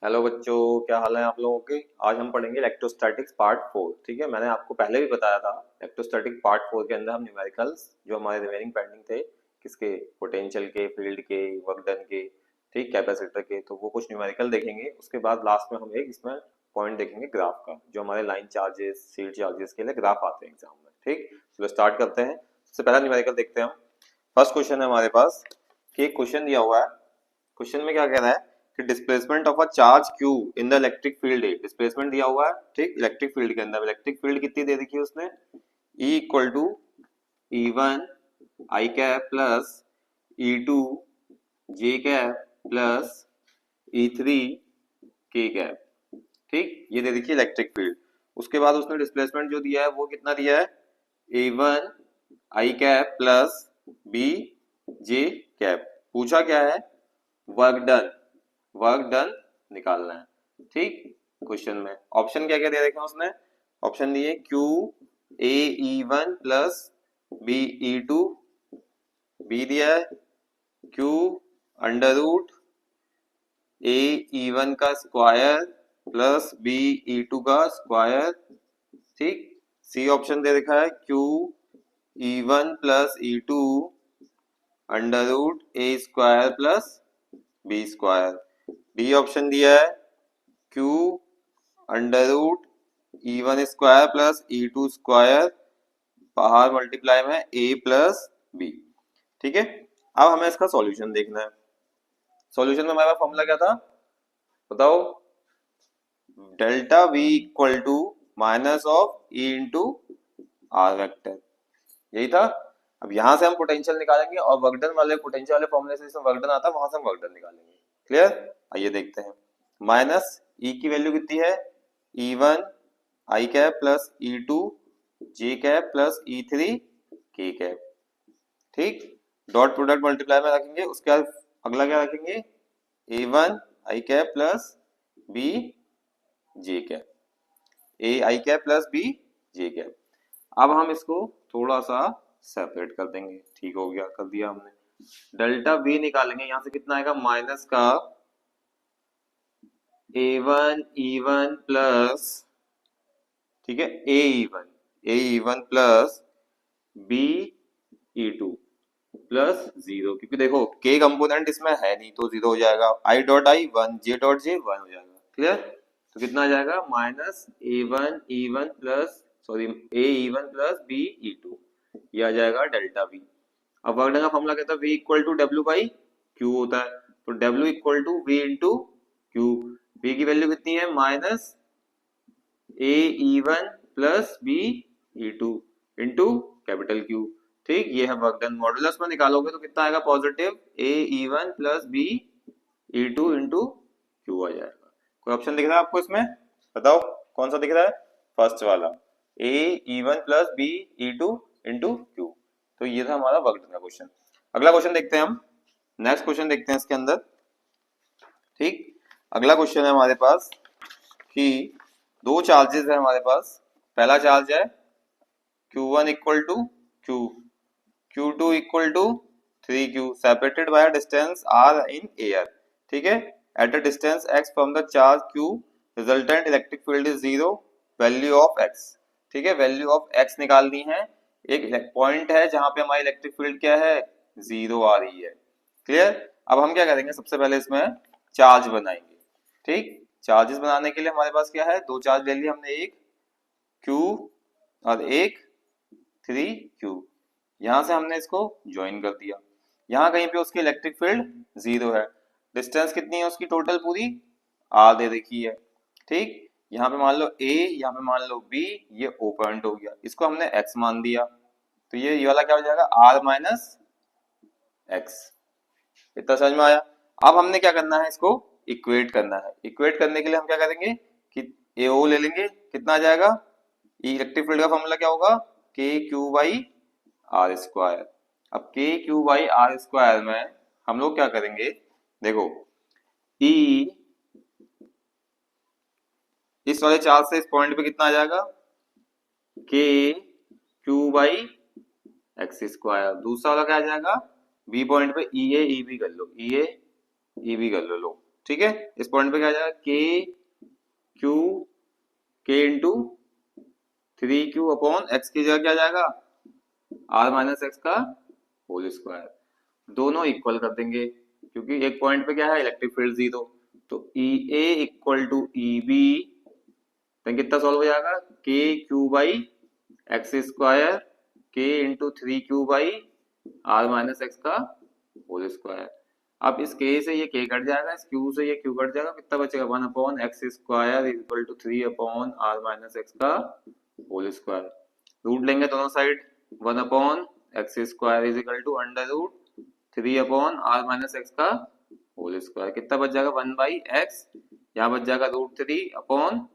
Hello बच्चों, क्या हाल है आप लोगों के। आज हम पढ़ेंगे इलेक्ट्रोस्टैटिक्स पार्ट 4। ठीक है, मैंने आपको पहले भी बताया था इलेक्ट्रोस्टैटिक पार्ट 4 के अंदर हम न्यूमेरिकल्स जो हमारे रिमेनिंग पेंडिंग थे, किसके, पोटेंशियल के, फील्ड के, वर्क डन के, ठीक, कैपेसिटर के, तो वो कुछ न्यूमेरिकल देखेंगे। उसके बाद लास्ट में हम एक इसमें पॉइंट देखेंगे ग्राफ का, जो हमारे लाइन चार्जेस, सीट चार्जेस के लिए ग्राफ आते हैं एग्जाम में। ठीक, चलो स्टार्ट करते हैं। सबसे पहला न्यूमेरिकल देखते हैं हम। फर्स्ट क्वेश्चन है हमारे पास कि एक क्वेश्चन दिया हुआ है। क्वेश्चन में क्या कह रहा है कि displacement of a charge Q in the electric field है। डिस्प्लेसमेंट दिया हुआ है, ठीक, इलेक्ट्रिक फील्ड के अंदर। इलेक्ट्रिक फील्ड कितनी दे रखी है उसने, E equal to E1 i cap plus E2 j cap plus E3 k cap. ठीक, ये दे देखिए इलेक्ट्रिक फील्ड। उसके बाद उसने डिस्प्लेसमेंट जो दिया है वो कितना दिया है, A1 I cap plus B J cap. पूछा क्या है, वर्क डन, वर्क डन निकालना है। ठीक, क्वेश्चन में ऑप्शन क्या क्या दे रखे हैं उसने, ऑप्शन दिए q a E one plus B E two, B दिया है q under root a E one का square plus B E two का स्क्वायर। ठीक, सी ऑप्शन दे रखा है q e one plus E two under root a square plus b square. D option दिया है q under root e one square plus ई two square, बाहर multiply में a plus B. ठीक है, अब हमें इसका सॉल्यूशन देखना है। सॉल्यूशन में हमारे पास फॉर्मूला क्या था बताओ, delta V equal to minus of E into r vector, यही था। अब यहां से हम पोटेंशियल निकालेंगे और वर्कडन वाले पोटेंशियल वाले फॉर्मूले से जिसमें वर्कडन आता है वहां से हम वर्कडन निकालेंगे। क्लियर, आइए देखते हैं। माइनस ई की वैल्यू कितनी है, E one I cap plus E two J cap plus E three K cap. ठीक, डॉट प्रोडक्ट मल्टीप्लाई में रखेंगे। उसके बाद अगला क्या रखेंगे, A one I cap plus B J cap, A I cap plus B J cap. अब हम इसको थोड़ा सा सेपरेट कर देंगे। ठीक हो गया, कर दिया हमने। डेल्टा वी निकालेंगे, यहां से कितना आएगा, माइनस का A one E one plus, ठीक है, A one plus B E two plus zero, क्योंकि देखो के कंपोनेंट इसमें है नहीं तो जीरो हो जाएगा। I dot I one, J dot J one हो जाएगा। क्लियर, तो कितना आ जाएगा, minus A one plus, sorry, A E one plus B E two, ये आ जाएगा डेल्टा वी। अब वर्क डन का फॉर्मूला कहता है V equal to W by Q होता है, तो W equal to V into Q. V की वैल्यू कितनी है, minus A E one plus B E two into capital Q. ठीक, ये है वर्क डन। मॉडुलस में निकालोगे तो कितना आएगा, positive A E one plus B E two into Q आ जाएगा। कोई ऑप्शन दिख रहा है आपको इसमें, बताओ कौन सा दिख रहा है, फर्स्ट वाला, A E one plus B E two into Q. तो ये था हमारा वर्क डन का क्वेश्चन। अगला क्वेश्चन देखते हैं हम, नेक्स्ट क्वेश्चन देखते हैं इसके अंदर। ठीक, अगला क्वेश्चन है हमारे पास कि दो चार्जेस है हमारे पास। पहला चार्ज है Q1 equal to Q, Q2 equal to 3Q separated by distance R in air. ठीक है, at a distance x from the charge Q resultant electric field is zero, value of x। ठीक है, value of x निकालनी है। एक point है जहां पे हमारी इलेक्ट्रिक फील्ड क्या है, जीरो आ रही है। क्लियर, अब हम क्या करेंगे, सबसे पहले इसमें चार्ज बनाएंगे। ठीक, चार्जेस बनाने के लिए हमारे पास क्या है, दो चार्ज ले लिए हमने, एक Q और एक 3Q। यहां से हमने इसको ज्वाइन कर दिया। यहाँ कहीं पे उसकी इलेक्ट्रिक फील्ड जीरो है। डिस्टेंस कितनी है उसकी टोटल पूरी, R दे रखी है। ठीक, यहाँ पे मान लो A, यहाँ पे मान लो B, ये O पॉइंट हो गया, इसको हमने X मान दिया, तो ये वाला क्या हो जाएगा, R माइनस X। इतना समझ में आया। अब हमने क्या करना है, इसको इक्वेट करना है। इक्वेट करने के लिए हम क्या करेंगे कि AO ले लेंगे, कितना आ जाएगा, इलेक्ट्रिक फील्ड का फॉर्मूला क्या होगा, के क्यू बाई आर स्क्वायर। अब के क्यू बाई आर स्क्वायर में हम लोग क्या करेंगे, देखो E इस वाले चार्ज से इस पॉइंट पे कितना आ जाएगा, k q by x square. दूसरा वाला क्या आ जाएगा, बी पॉइंट पे ई ए ई बी कर लो, ई ए ई बी कर लो। ठीक है, इस पॉइंट पे क्या आ जाएगा, के क्यू के इंटू 3q अपॉन एक्स की जगह क्या आ जाएगा, आर माइनस एक्स का होल स्क्वायर। दोनों इक्वल कर देंगे क्योंकि एक पॉइंट पे क्या है, इलेक्ट्रिक फील्ड जीरो, तो E A equal to E B, तो कितना सॉल्व हो जाएगा, k q by x square k into 3q by r minus x का होल स्क्वायर। अब इस के से ये के कट जाएगा, इस क्यू से ये क्यू कट जाएगा, कितना बचेगा, 1 upon x square equal to 3 upon are minus x का होल स्क्वायर। रूट लेंगे दोनों side, 1 upon x square is equal to under root 3 upon are minus x का होल स्क्वायर। कितना बच जाएगा, 1 बाई एक्स, यहाँ बच जाएगा √3 upon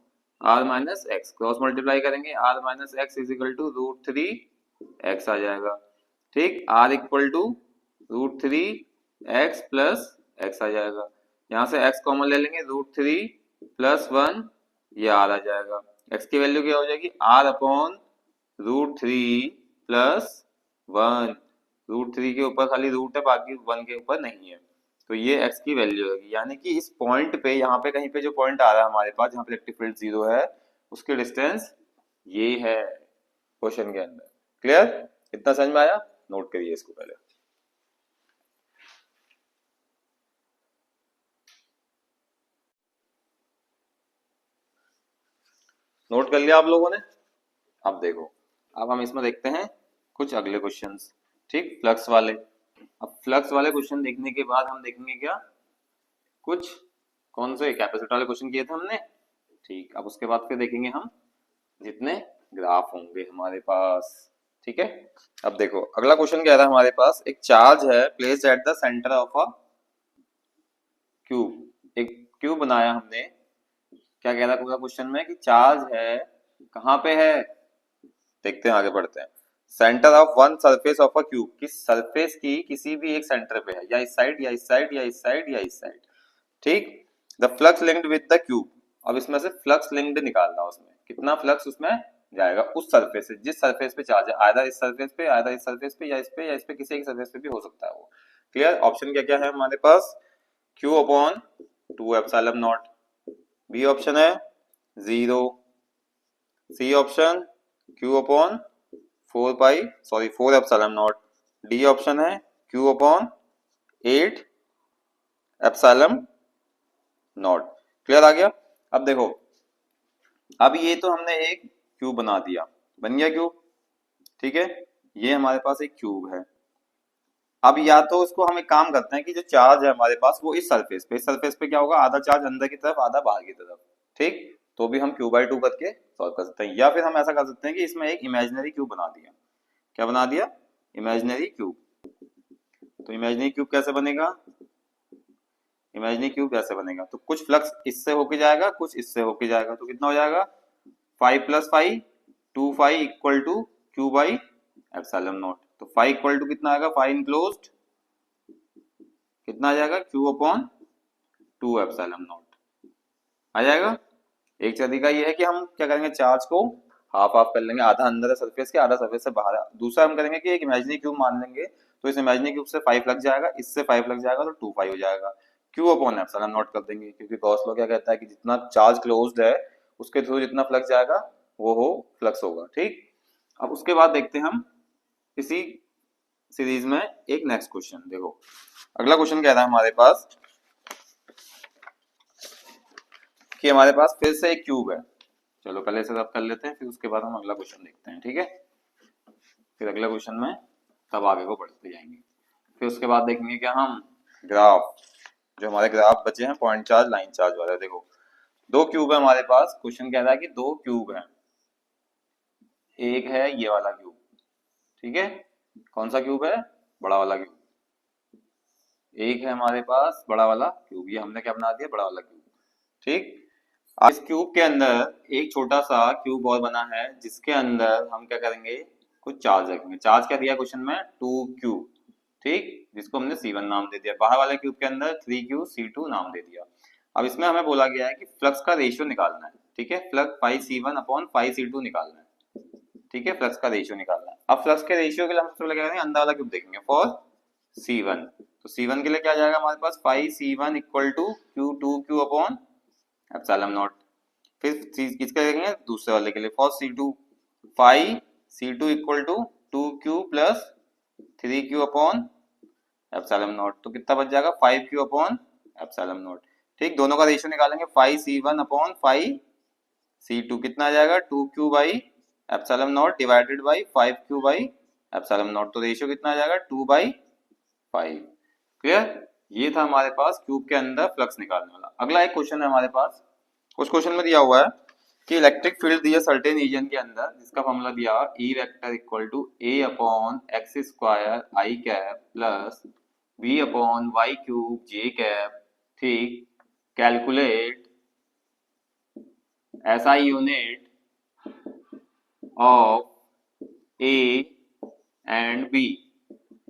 are minus X, cross multiply करेंगे, R minus X is equal to √3 X आ जाएगा। ठीक, R equal to √3 X plus X आ जाएगा, यहाँ से एक्स कॉमन ले लेंगे, √3 प्लस 1 ये आर आ जाएगा। एक्स की वैल्यू क्या हो जाएगी, आर अपॉन √3 प्लस 1, √3 के ऊपर खाली रूट है, बाकी 1 के ऊपर नहीं है, तो ये x की वैल्यू होगी। यानी कि इस पॉइंट पे, यहाँ पे कहीं पे जो पॉइंट आ रहा है हमारे पास, जहाँ पे इलेक्ट्रिक फील्ड जीरो है, उसके डिस्टेंस ये है क्वेश्चन के अंदर। क्लियर, इतना समझ में आया, नोट करिए इसको पहले। नोट कर लिया आप लोगों ने। अब देखो, अब हम इसमें देखते हैं कुछ अगले क्वेश्चंस, ठीक, फ्लक्स वाले। अब फ्लक्स वाले क्वेश्चन देखने के बाद हम देखेंगे क्या, कुछ कौन से कैपेसिटर वाले क्वेश्चन किए थे हमने, ठीक। अब उसके बाद फिर देखेंगे हम जितने ग्राफ होंगे हमारे पास, ठीक है। अब देखो अगला क्वेश्चन क्या था हमारे पास, एक चार्ज है placed at the centre of a cube, एक क्यूब बनाया हमने। क्या कह रहा है क्वेश्चन में कि चार्ज है, कहाँ पे है, देखते हैं आगे बढ़ते हैं। Centre of one surface of a cube, किस सरफेस की किसी भी एक सेंटर पे है, या इस साइड या इस साइड या इस साइड या इस साइड, ठीक। The flux linked with the cube, अब इसमें से फ्लक्स लिंक्ड निकालना, उसमें कितना फ्लक्स उसमें जाएगा, उस सरफेस से, जिस सरफेस पे चार्ज है, आधा इस सरफेस पे, आधा इस सरफेस पे, या इस पे, या इस पे, किसी एक सरफेस पे भी हो सकता है वो। क्लियर, ऑप्शन क्या क्या है हमारे पास, Q upon 2 epsilon naught, B option है 0, C option Q upon 4 epsilon naught, D option है Q upon 8 epsilon naught. Clear आ गया। अब देखो, अब ये तो हमने एक क्यूब बना दिया, बन गया क्यूब, ठीक है, ये हमारे पास एक क्यूब है। अब या तो उसको हम एक काम करते हैं कि जो चार्ज है हमारे पास वो इस सरफेस पे क्या होगा, आधा चार्ज अंदर की तरफ, आधा बाहर की तरफ, ठीक, तो भी हम Q/2 करके सॉल्व कर सकते हैं। या फिर हम ऐसा कर सकते हैं कि इसमें एक इमेजिनरी क्यूब बना दिया। क्या बना दिया, इमेजिनरी क्यूब। तो इमेजिनरी क्यूब कैसे बनेगा, इमेजिनरी क्यूब कैसे बनेगा, तो कुछ फ्लक्स इससे होके जाएगा, कुछ इससे होके जाएगा, तो कितना हो जाएगा 5 + 5 2 इक्वल टू Q/ε0। तो 5 इक्वल टू कितना आएगा, 5 इनक्लोज्ड कितना आ जाएगा, Q/2 एप्सिलॉन आ जाएगा। एक तरीका ये है कि हम क्या करेंगे, चार्ज को हाफ हाफ कर लेंगे, आधा अंदर है सरफेस के, आधा सरफेस से बाहर है। दूसरा हम करेंगे कि एक इमेजिनरी क्यूब मान लेंगे, तो इस इमेजिनरी क्यूब से 5 लग जाएगा, इससे 5 लग जाएगा, तो 2 हो जाएगा। Q/ε0 कर देंगे, क्योंकि गॉस लॉ क्या कहता है कि जितना चार्ज क्लोज्ड है उसके थ्रू जितना फ्लक्स जाएगा वो फ्लक्स होगा, ठीक। अब उसके बाद देखते हैं हम इसी सीरीज में एक नेक्स्ट क्वेश्चन। देखो अगला क्वेश्चन कह रहा है हमारे पास कि हमारे पास फिर से एक क्यूब है। चलो पहले इसे रब कर लेते हैं, फिर उसके बाद हम अगला क्वेश्चन देखते हैं, ठीक है। फिर अगला क्वेश्चन में तब आगे को बढ़ते जाएंगे। फिर उसके बाद देखेंगे क्या हम, ग्राफ, जो हमारे ग्राफ बचे हैं पॉइंट चार्ज, लाइन चार्ज वाले। देखो दो क्यूब है हमारे पास, क्वेश्चन कह रहा है कि दो क्यूब है, एक है ये वाला क्यूब, ठीक है, कौन सा क्यूब है, बड़ा वाला क्यूब, एक है हमारे पास बड़ा वाला क्यूब, ये हमने क्या बना दिया, बड़ा वाला क्यूब, ठीक। इस क्यूब के अंदर एक छोटा सा क्यूब और बना है, जिसके अंदर हम क्या करेंगे, कुछ चार्ज रखेंगे। चार्ज क्या दिया क्वेश्चन में, 2Q, ठीक, जिसको हमने C1 नाम दे दिया। बाहर वाले क्यूब के अंदर 3Q C2 नाम दे दिया। अब इसमें हमें बोला गया है कि फ्लक्स का रेशियो निकालना है, ठीक है, फ्लक्स 5C1 अपॉन 5C2 निकालना है, ठीक है, फ्लक्स का रेशियो निकालना है। अब फ्लक्स के रेशियो के लिए हम सबसे पहले क्या करेंगे, अंदर वाला क्यूब देखेंगे फॉर C1, तो C1 के लिए क्या आ जाएगा हमारे पास 5C1 equal to Q2Q upon epsilon naught. फिर किसका देखेंगे दूसरे वाले के लिए for C2 5C2 equal to 2Q plus 3Q upon epsilon naught. तो कितना बच जाएगा 5Q अपॉन एप्सिलॉन नॉट। ठीक, दोनों का रेशियो निकालेंगे 5C1 अपॉन 5C2 कितना आ जाएगा 2Q by epsilon not divided by 5Q by epsilon naught. तो रेशियो कितना आ जाएगा 2/5। क्लियर, ये था हमारे पास क्यूब के अंदर फ्लक्स निकालने वाला। अगला एक क्वेश्चन है हमारे पास। उस क्वेश्चन में दिया हुआ है कि इलेक्ट्रिक फील्ड दिया सर्टेन रीजन के अंदर, जिसका फॉर्मूला दिया E vector equal to A upon x square I cap plus B upon y cube j cap. ठीक, calculate SI unit of A and B।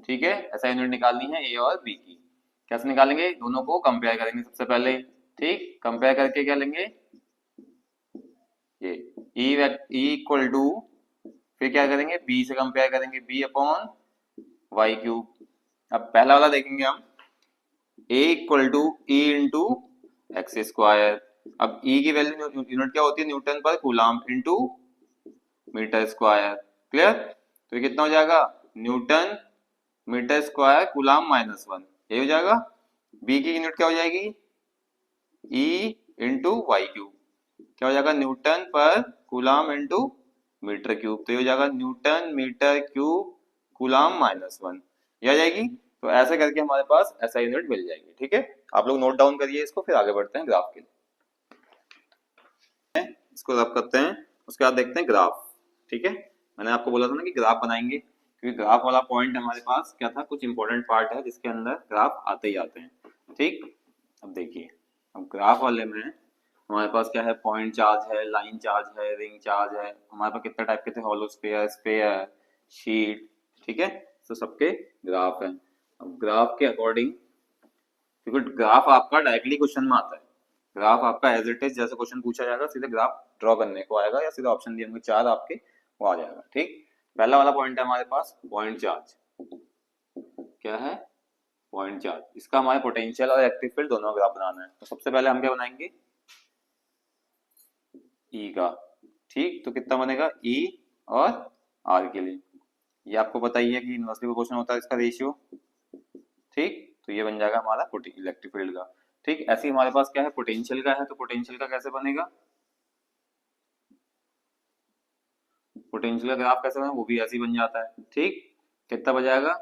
ठीक है, SI यूनिट निकालनी है A और B की। कैसे निकालेंगे, दोनों को कंपेयर करेंगे सबसे पहले। ठीक, कंपेयर करके क्या लेंगे, ये E इक्वल टू, फिर क्या करेंगे B से कंपेयर करेंगे B अपॉन वाई क्यूब। अब पहला वाला देखेंगे हम, A equal to E into x square. अब E की वैल्यू यूनिट क्या होती है न्यूटन पर coulomb into metre square. Clear, तो ये कितना हो जाएगा न्यूटन मीटर स्क्वायर कूलम -1, ये हो जाएगा। B की यूनिट क्या हो जाएगी E इंटू वाई क्यूब, क्या हो जाएगा न्यूटन पर कूलम इंटू मीटर क्यूब। तो ये हो जाएगा न्यूटन मीटर क्यूब कूलम -1, ये आ जाएगी। तो ऐसे करके हमारे पास ऐसा यूनिट मिल जाएगी। ठीक है, आप लोग नोट डाउन करिए इसको, फिर आगे बढ़ते हैं ग्राफ के लिए। इसको रब करते हैं, उसके बाद देखते हैं ग्राफ। ठीक है, मैंने आपको बोला था ना कि ग्राफ बनाएंगे, क्योंकि ग्राफ वाला पॉइंट हमारे पास क्या था, कुछ इंपॉर्टेंट पार्ट है जिसके अंदर ग्राफ आते ही आते हैं। ठीक, अब देखिए, अब ग्राफ वाले में हमारे पास क्या है, पॉइंट चार्ज है, लाइन चार्ज है, रिंग चार्ज है। हमारे पास कितने टाइप के थे, हॉलो स्फीयर, स्फीयर, शीट। ठीक है, तो सबके ग्राफ हैं। अब ग्राफ के अकॉर्डिंग, क्योंकि ग्राफ आपका डायरेक्टली क्वेश्चन में आता है, ग्राफ आपका एज इट इज जैसे क्वेश्चन पूछा जाएगा सीधे ग्राफ ड्रॉ करने को आएगा, या सीधे ऑप्शन दिए होंगे 4 आपके, वो आ जाएगा। ठीक, पहला वाला पॉइंट है हमारे पास पॉइंट चार्ज। क्या है, पॉइंट चार्ज। इसका हमारे पोटेंशियल और इलेक्ट्रिक फील्ड दोनों ग्राफ बनाना है। तो सबसे पहले हम क्या बनाएंगे, ई का। ठीक, तो कितना बनेगा ई और आर के लिए, ये आपको पता ही है कि इनवर्सली प्रोपोर्शनल होता है इसका रेशियो। ठीक, तो ये बन जाएगा हमारा इलेक्ट्रिक फील्ड का। ठीक, ऐसे ही हमारे पास क्या है पोटेंशियल का है, तो पोटेंशियल का कैसे बनेगा, पोटेंशियल का ग्राफ कैसे बनेगा, वो भी ऐसे ही बन जाता है। ठीक, कितना बजाएगा,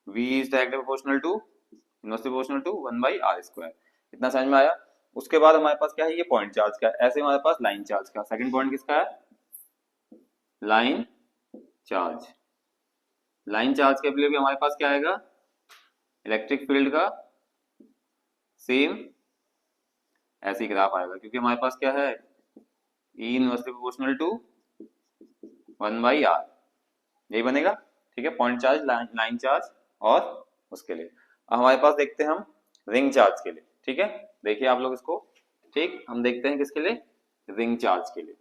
V is directly proportional to inversely proportional to 1/r²। इतना समझ में आया। उसके बाद हमारे पास क्या है, ये पॉइंट चार्ज का। ऐसे हमारे पास लाइन चार्ज का। सेकंड पॉइंट किसका है, लाइन चार्ज। लाइन चार्ज के लिए भी हमारे पास क्या आएगा, इलेक्ट्रिक फील्ड का सेम ऐसे ही ग्राफ आएगा, क्योंकि हमारे पास क्या है E inversely proportional to 1/r, यही बनेगा। ठीक है, पॉइंट चार्ज, लाइन चार्ज और उसके लिए। अब हमारे पास देखते हैं हम रिंग चार्ज के लिए। ठीक है, देखिए आप लोग इसको। ठीक, हम देखते हैं किसके लिए, रिंग चार्ज के लिए।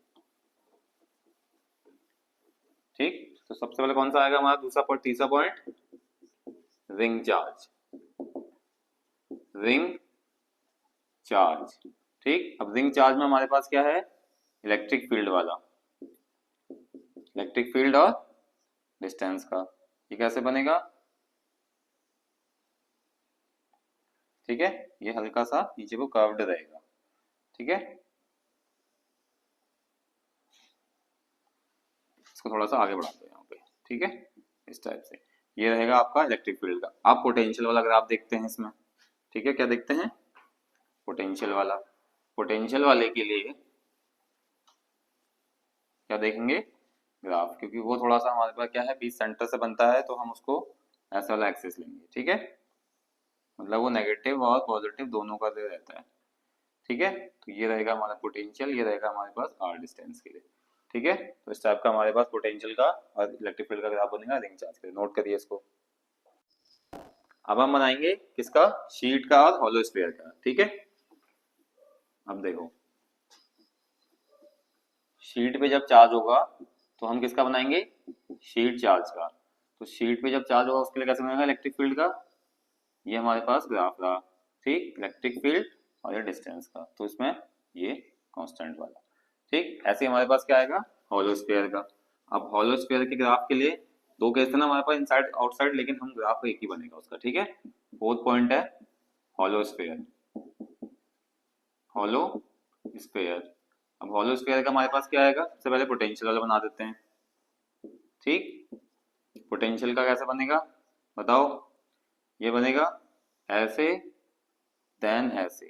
ठीक, तो सबसे पहले कौन सा आएगा हमारा दूसरा पॉइंट, तीसरा point, ring charge. Ring charge. ठीक, अब रिंग चार्ज में हमारे पास क्या है, इलेक्ट्रिक फील्ड वाला, इलेक्ट्रिक फील्ड और डिस्टेंस का। ये कैसे बनेगा, ठीक है, ये हल्का सा नीचे को कर्व्ड रहेगा। ठीक है, इसको थोड़ा सा आगे बढ़ाते हैं यहाँ पे। ठीक है, इस टाइप से ये रहेगा आपका इलेक्ट्रिक फील्ड का। आप पोटेंशियल वाला ग्राफ देखते हैं इसमें। ठीक है, क्या देखते हैं, पोटेंशियल वाला। पोटेंशियल वाले के लिए क्या देखेंगे, ग्राफ, क्योंकि वो थोड़ा सा हमारे पास क्या है बीच सेंटर से बनता है, तो हम उसको ऐसा वाला एक्सिस लेंगे। ठीक है, मतलब वो नेगेटिव और पॉजिटिव दोनों का दे रहता है। ठीक है, तो ये रहेगा हमारा पोटेंशियल, ये रहेगा हमारे पास आर डिस्टेंस के लिए। ठीक है, तो इस टाइप का हमारे पास पोटेंशियल का और इलेक्ट्रिक फील्ड का ग्राफ बनेगा रिंग चार्ज के लिए। नोट करिए इसको। अब हम बनाएंगे किसका, शीट का और हॉलो स्फीयर का। ठीक है, अब देखो, शीट पे जब चार्ज होगा तो हम किसका बनाएंगे, शीट चार्ज का। तो शीट पे जब चार्ज होगा उसके लिए कैसे बनेगा इलेक्ट्रिक फील्ड का, ये हमारे पास ग्राफ रहा, ठीक, इलेक्ट्रिक फील्ड और ये डिस्टेंस का, तो इसमें ये कांस्टेंट वाला, ठीक। ऐसे ही हमारे पास क्या आएगा हॉलो स्फीयर का। अब हॉलो स्फीयर के ग्राफ के लिए दो केस है ना हमारे पास, इनसाइड आउटसाइड, लेकिन हम ग्राफ एक ही बनेगा उसका, ठीक है। फोर्थ पॉइंट है हॉलो स्फीयर, हॉलो स्फीयर। अब हॉलो स्फीयर का हमारे पास क्या आएगा, सबसे पहले पोटेंशियल वाला बना देते हैं, ठीक। पोटेंशियल का कैसे बनेगा बताओ, ये बनेगा ऐसे देन ऐसे,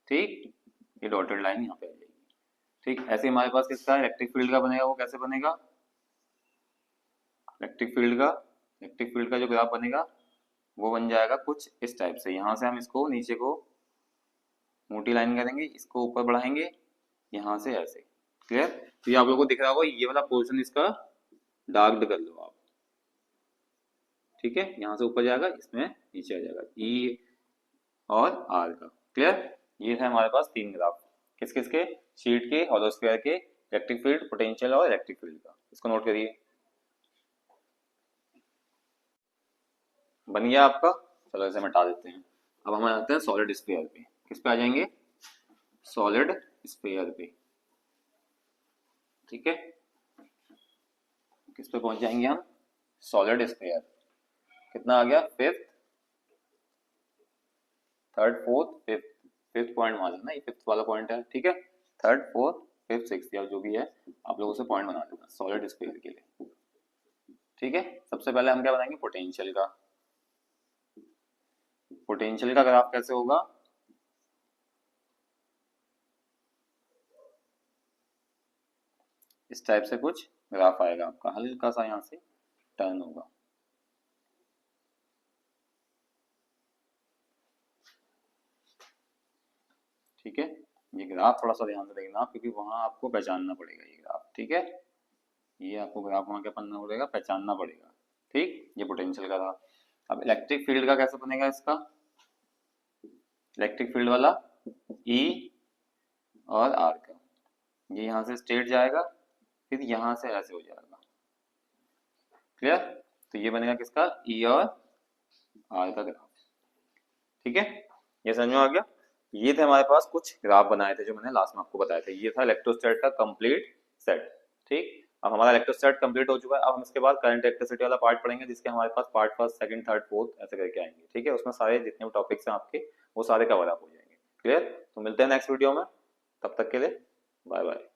ठीक, ये डॉटेड लाइन यहाँ पे आ जाएगी, ठीक। ऐसे हमारे पास किसका इलेक्ट्रिक फील्ड का बनेगा, वो कैसे बनेगा इलेक्ट्रिक फील्ड का जो ग्राफ बनेगा वो बन जाएगा कुछ इस टाइप से। यहाँ से हम इसको नीचे को मोटी लाइन करेंगे, इसको ऊपर बढ़ाएंगे यहाँ से ऐसे, क्लियर। तो ये आप लोगों को दिख रहा होगा, ये वाला पोर्शन इसका डार्क कर लो आप, ठीक है। यहाँ से ऊपर जाएगा, इसमें नीचे आ जाएगा ई और आर का, क्लियर। ये है हमारे पास तीन ग्राफ, किस किस के, शीट के, हॉलो स्फीयर के, इलेक्ट्रिक फील्ड, पोटेंशियल और इलेक्ट्रिक फील्ड का। इसको नोट करिए, बन गया आपका। चलो इसे मिटा देते हैं। अब हम आते हैं सॉलिड स्फीयर पे, किस पे आ जाएंगे, सॉलिड स्फीयर पे, ठीक है। किस पे पहुंच जाएंगे हम, सॉलिड स्फीयर। कितना आ गया, fifth, third, fourth, fifth, fifth point मान लेना, ये फिफ्थ वाला पॉइंट है, ठीक है। थर्ड, फोर्थ, फिफ्थ, सिक्स्थ या जो भी है आप लोगों से पॉइंट बना लेना सॉलिड स्फीयर के लिए, ठीक है। सबसे पहले हम क्या बनाएंगे, पोटेंशियल का। पोटेंशियल का ग्राफ कैसे होगा, इस टाइप से कुछ ग्राफ आएगा आपका, हल्का सा यहाँ से टर्न होगा, ठीक है। ये ग्राफ थोड़ा सा ध्यान से देखना क्योंकि वहां आपको पहचानना पड़ेगा ये ग्राफ, ठीक है। ये आपको ग्राफ वहां क्या पढ़ना पड़ेगा, पहचानना पड़ेगा, ठीक। ये पोटेंशियल का था। अब इलेक्ट्रिक फील्ड का कैसे बनेगा, इसका इलेक्ट्रिक फील्ड वाला ई और आर का, ये यहाँ से स्ट्रेट जाएगा, फिर यहाँ से ऐसे हो जाएगा, क्लियर। तो ये बनेगा किसका, ई और आर का ग्राफ, ठीक है। ये समझ में आ गया। ये थे हमारे पास कुछ ग्राफ बनाए थे जो मैंने लास्ट में आपको बताया था। ये था इलेक्ट्रोस्टैट का कंप्लीट सेट, ठीक। अब हमारा इलेक्ट्रोस्टैट कंप्लीट हो चुका है। अब हम इसके बाद करंट इलेक्ट्रिसिटी वाला पार्ट पढ़ेंगे, जिसके हमारे पास part first, second, third, fourth ऐसे करके आएंगे, ठीक है। उसमें सारे जितने भी टॉपिक्स हैं आपके वो सारे कवर अप हो जाएंगे, क्लियर। तो मिलते हैं नेक्स्ट वीडियो में, तब तक के लिए बाय बाय।